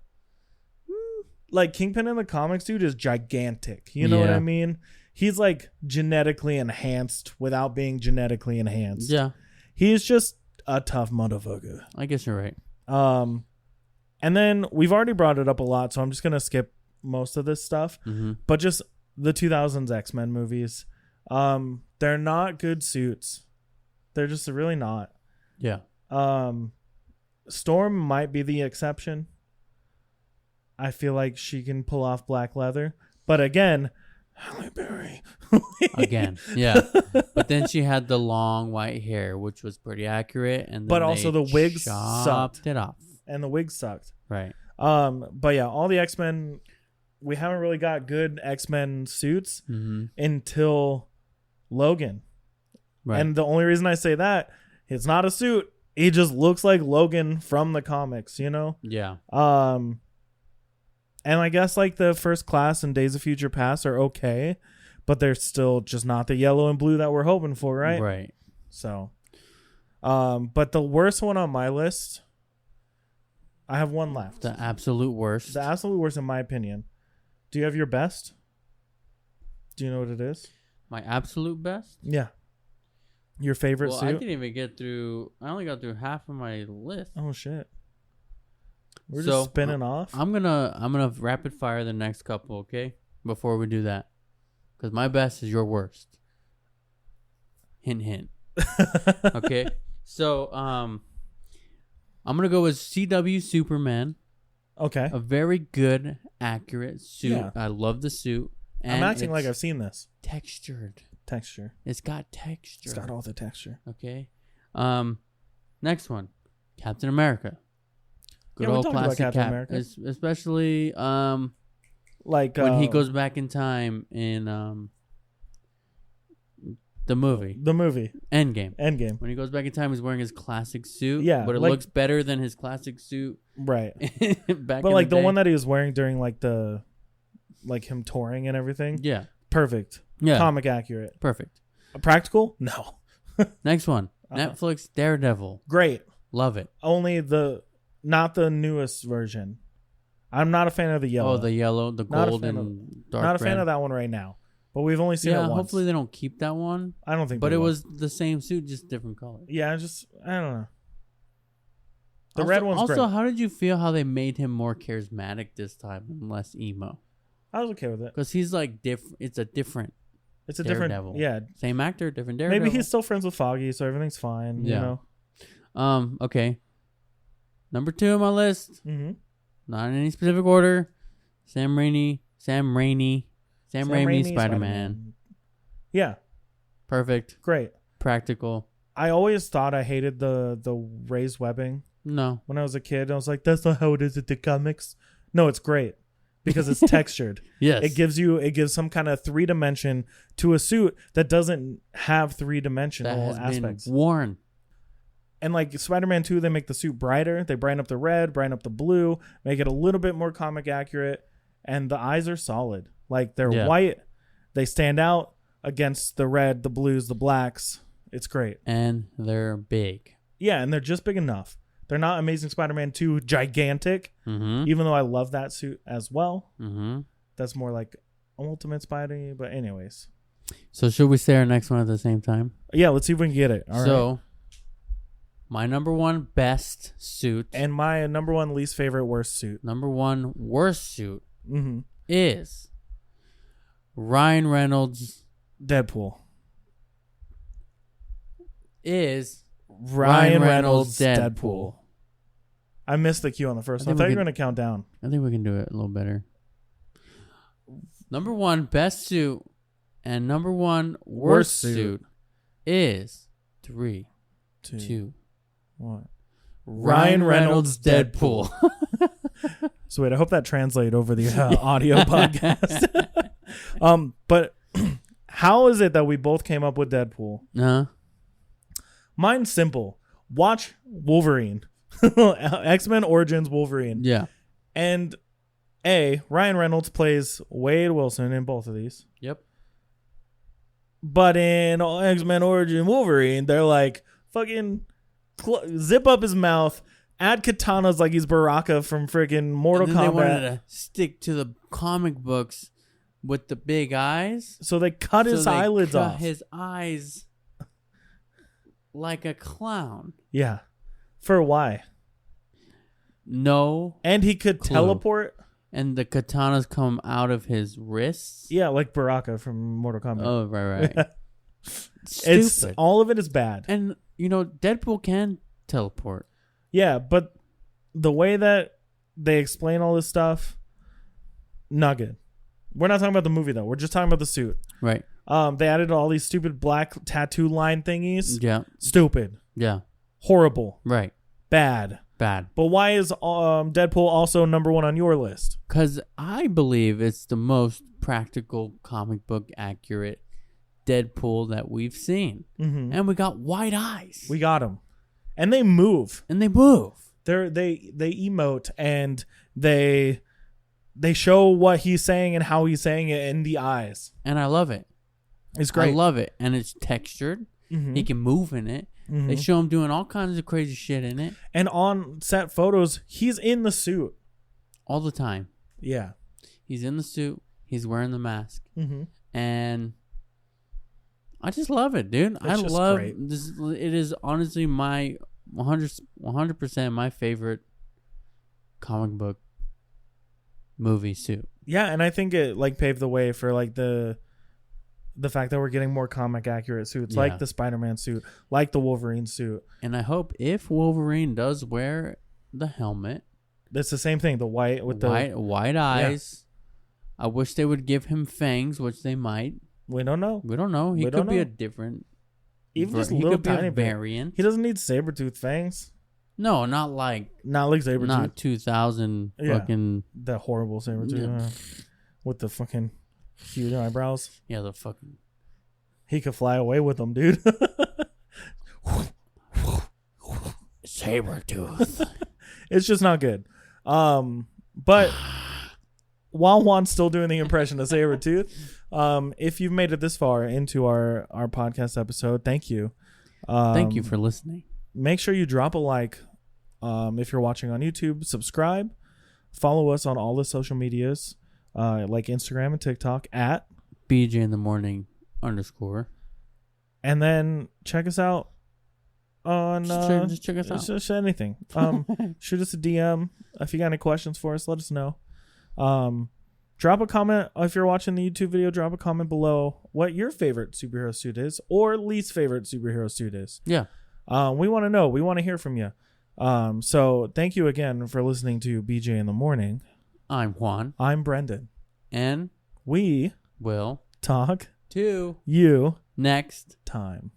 Like Kingpin in the comics, dude, is gigantic. You know what I mean? He's like genetically enhanced without being genetically enhanced. Yeah. He's just a tough motherfucker. I guess you're right. And then we've already brought it up a lot, so I'm just gonna skip most of this stuff. Mm-hmm. But just the 2000s X-Men movies. They're not good suits. They're just really not. Yeah. Storm might be the exception. I feel like she can pull off black leather. But again, Halle Berry. Again, yeah. But then she had the long white hair, which was pretty accurate. And then but also the wigs sucked. It off. And the wigs sucked. Right. But yeah, all the X-Men, we haven't really got good X-Men suits until Logan. Right. And the only reason I say that, it's not a suit. He just looks like Logan from the comics, you know? Yeah. And I guess like the First Class and Days of Future Past are okay, but they're still just not the yellow and blue that we're hoping for, right? Right. So, but the worst one on my list, I have one left. The absolute worst. The absolute worst in my opinion. Do you have your best? Do you know what it is? My absolute best? Yeah. Your favorite suit? I didn't even get through. I only got through half of my list. Oh shit. We're just spinning off. I'm gonna rapid fire the next couple, okay? Before we do that, because my best is your worst. Hint, hint. Okay. So I'm gonna go with CW Superman. Okay. A very good, accurate suit. Yeah. I love the suit. And I'm acting like I've seen this. Textured. Texture. It's got texture. It's got all the texture. Okay. Next one, Captain America. Good old classic Captain America. Especially like when he goes back in time in the movie. Endgame. When he goes back in time, he's wearing his classic suit. Yeah. But it looks better than his classic suit. Right. But like the one that he was wearing during like him touring and everything. Yeah. Perfect. Yeah. Comic accurate. Perfect. Practical? No. Next one. Netflix Daredevil. Great. Love it. Only not the newest version. I'm not a fan of the yellow. Oh, the yellow, the gold, and dark Not a fan red. of that one right now. But we've only seen it once. Hopefully they don't keep that one. I don't think But they it will. was the same suit, just different color. Yeah, I don't know. The red one's great. Also, how did you feel how they made him more charismatic this time and less emo? I was okay with it. Because he's like different. It's a different Daredevil. Yeah. Same actor, different Daredevil. Maybe he's still friends with Foggy, so everything's fine. Yeah. You know? Okay. Number 2 on my list. Mm-hmm. Not in any specific order. Sam Raimi, Spider-Man. Yeah. Perfect. Great. Practical. I always thought I hated the raised webbing. No. When I was a kid, I was like, that's not how it is at the comics. No, it's great. Because it's textured. Yes. It gives some kind of 3-dimension to a suit that doesn't have 3-dimensional aspects. Been worn. And like Spider-Man 2, they make the suit brighter. They brighten up the red, brighten up the blue, make it a little bit more comic accurate. And the eyes are solid. Like they're white. They stand out against the red, the blues, the blacks. It's great. And they're big. Yeah, and they're just big enough. They're not Amazing Spider-Man 2 gigantic, even though I love that suit as well. Mm-hmm. That's more like Ultimate Spidey. But anyways. So should we say our next one at the same time? Yeah, let's see if we can get it. All right. My number 1 best suit. And my number 1 least favorite worst suit. Number 1 worst suit is Ryan Reynolds. Deadpool. Is Ryan Reynolds Deadpool. I missed the cue on the first one. I thought you were going to count down. I think we can do it a little better. Number 1 best suit and number 1 worst suit is 3, 2, 1. Ryan Reynolds Deadpool. So wait, I hope that translated over the audio podcast. But how is it that we both came up with Deadpool? Mine's simple. Watch Wolverine. X-Men Origins Wolverine. Yeah. And Ryan Reynolds plays Wade Wilson in both of these. Yep. But in X-Men Origin Wolverine, they're like, fucking zip up his mouth, add katanas like he's Baraka from freaking Mortal Kombat. They wanted to stick to the comic books with the big eyes. So they cut his eyelids off. His eyes like a clown. Yeah. For why? No. And he could teleport. And the katanas come out of his wrists. Yeah, like Baraka from Mortal Kombat. Oh, right. It's all of it is bad. And Deadpool can teleport. Yeah, but the way that they explain all this stuff, not good. We're not talking about the movie though. We're just talking about the suit. Right. They added all these stupid black tattoo line thingies. Yeah. Stupid. Yeah. Horrible. Right. Bad. But why is Deadpool also number 1 on your list? Because I believe it's the most practical comic book accurate Deadpool that we've seen. Mm-hmm. And we got white eyes. We got them. And they move. They emote and they show what he's saying and how he's saying it in the eyes. And I love it. It's great. I love it. And it's textured. Mm-hmm. He can move in it. Mm-hmm. They show him doing all kinds of crazy shit in it. And on set photos, he's in the suit. All the time. Yeah. He's in the suit. He's wearing the mask. Mm-hmm. And I just love it, dude. I love this. It is honestly my 100% my favorite comic book movie suit. Yeah, and I think it paved the way for the fact that we're getting more comic accurate suits, like the Spider-Man suit, like the Wolverine suit. And I hope if Wolverine does wear the helmet, that's the same thing. The white with the white eyes. Yeah. I wish they would give him fangs, which they might. We don't know. He could be a different. Even just a little tiny variant. He doesn't need saber-tooth fangs. No, not like saber-tooth. Not 2000 fucking that horrible saber-tooth with the fucking huge eyebrows. Yeah, the fucking. He could fly away with them, dude. Saber-tooth. It's just not good. But while Juan's still doing the impression of Saber-tooth, if you've made it this far into our podcast episode, thank you. Thank you for listening. Make sure you drop a like. If you're watching on YouTube, subscribe. Follow us on all the social medias, like Instagram and TikTok at BJ in the Morning _. And then check us out on just check us out. Just anything. Shoot us a DM if you got any questions for us. Let us know. Drop a comment if you're watching the YouTube video. Drop a comment below what your favorite superhero suit is or least favorite superhero suit is. Yeah. We want to know. We want to hear from you. So thank you again for listening to BJ in the Morning. I'm Juan. I'm Brendan. And we will talk to you next time.